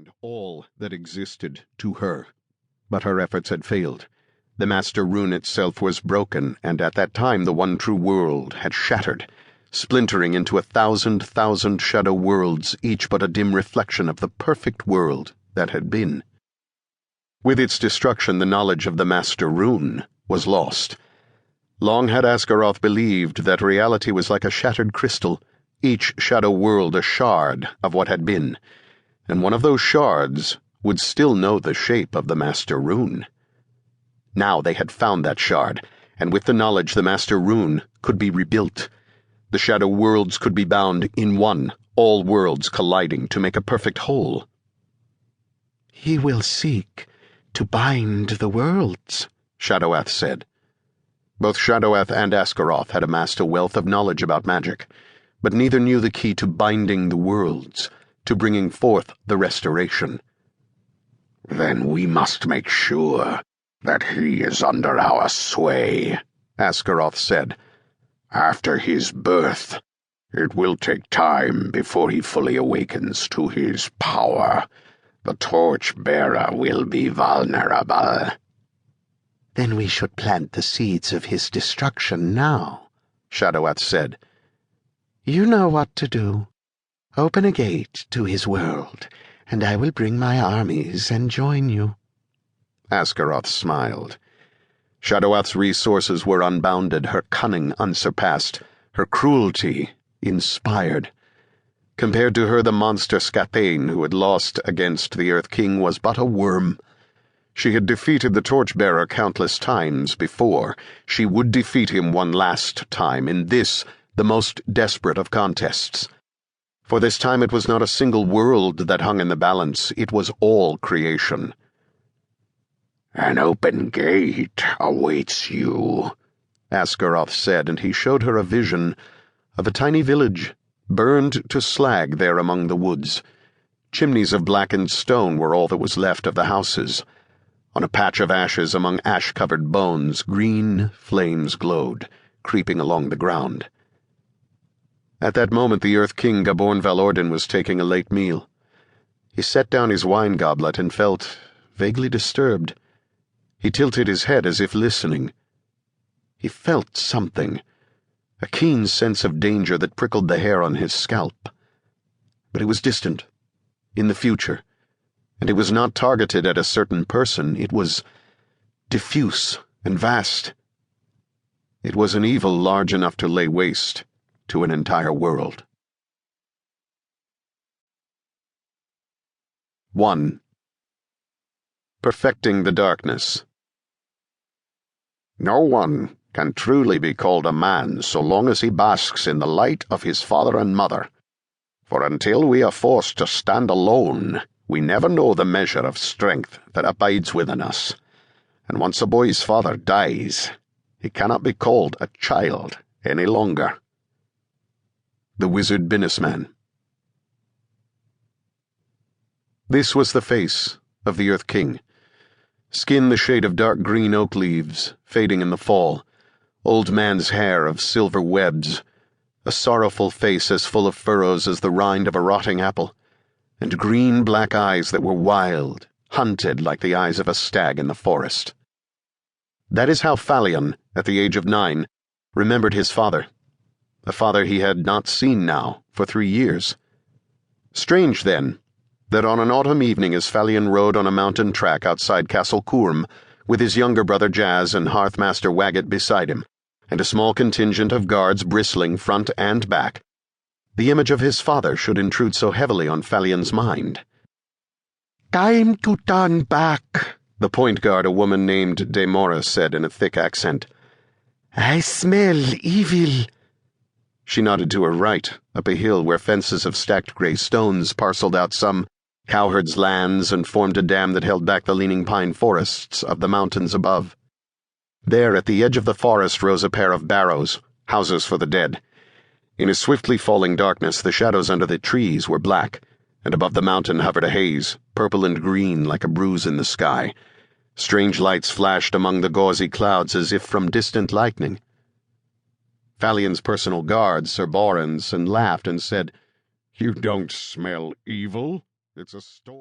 and all that existed to her. But her efforts had failed. The Master Rune itself was broken, and at that time the one true world had shattered, splintering into 1,000 shadow worlds, each but a dim reflection of the perfect world that had been. With its destruction, the knowledge of the Master Rune was lost. Long had Askaroth believed that reality was like a shattered crystal, each shadow world a shard of what had been, and one of those shards would still know the shape of the Master Rune. Now they had found that shard, and with the knowledge the Master Rune could be rebuilt. The shadow worlds could be bound in one, all worlds colliding to make a perfect whole. "He will seek to bind the worlds," Shadowath said. Both Shadowath and Askaroth had amassed a wealth of knowledge about magic, but neither knew the key to binding the worlds, to bringing forth the restoration. "Then we must make sure that he is under our sway," Askaroth said. "After his birth, it will take time before he fully awakens to his power. The Torchbearer will be vulnerable." "Then we should plant the seeds of his destruction now," Shadowath said. "You know what to do. Open a gate to his world, and I will bring my armies and join you." Askaroth smiled. Shadowath's resources were unbounded, her cunning unsurpassed, her cruelty inspired. Compared to her, the monster Scapane, who had lost against the Earth King, was but a worm. She had defeated the Torchbearer countless times before. She would defeat him one last time, in this, the most desperate of contests. For this time it was not a single world that hung in the balance, it was all creation. "An open gate awaits you," Askaroth said, and he showed her a vision of a tiny village, burned to slag there among the woods. Chimneys of blackened stone were all that was left of the houses. On a patch of ashes among ash-covered bones, green flames glowed, creeping along the ground. At that moment the Earth King Gaborn Valorden was taking a late meal. He set down his wine goblet and felt vaguely disturbed. He tilted his head as if listening. He felt something, a keen sense of danger that prickled the hair on his scalp. But it was distant, in the future, and it was not targeted at a certain person. It was diffuse and vast. It was an evil large enough to lay waste to an entire world. 1. Perfecting the Darkness. No one can truly be called a man so long as he basks in the light of his father and mother. For until we are forced to stand alone, we never know the measure of strength that abides within us. And once a boy's father dies, he cannot be called a child any longer. The Wizard Binisman. This was the face of the Earth King. Skin the shade of dark green oak leaves, fading in the fall, old man's hair of silver webs, a sorrowful face as full of furrows as the rind of a rotting apple, and green-black eyes that were wild, hunted like the eyes of a stag in the forest. That is how Fallion, at the age of 9, remembered his father, a father he had not seen now for 3 years. Strange, then, that on an autumn evening as Fallion rode on a mountain track outside Castle Courm, with his younger brother Jazz and Hearthmaster Waggot beside him, and a small contingent of guards bristling front and back, the image of his father should intrude so heavily on Fallion's mind. "Time to turn back," the point guard, a woman named Demora, said in a thick accent. "I smell evil." She nodded to her right, up a hill where fences of stacked grey stones parceled out some cowherds' lands and formed a dam that held back the leaning pine forests of the mountains above. There, at the edge of the forest, rose a pair of barrows, houses for the dead. In a swiftly falling darkness, the shadows under the trees were black, and above the mountain hovered a haze, purple and green like a bruise in the sky. Strange lights flashed among the gauzy clouds as if from distant lightning. Fallion's personal guard, Sir Borenson, laughed and said, "You don't smell evil. It's a storm."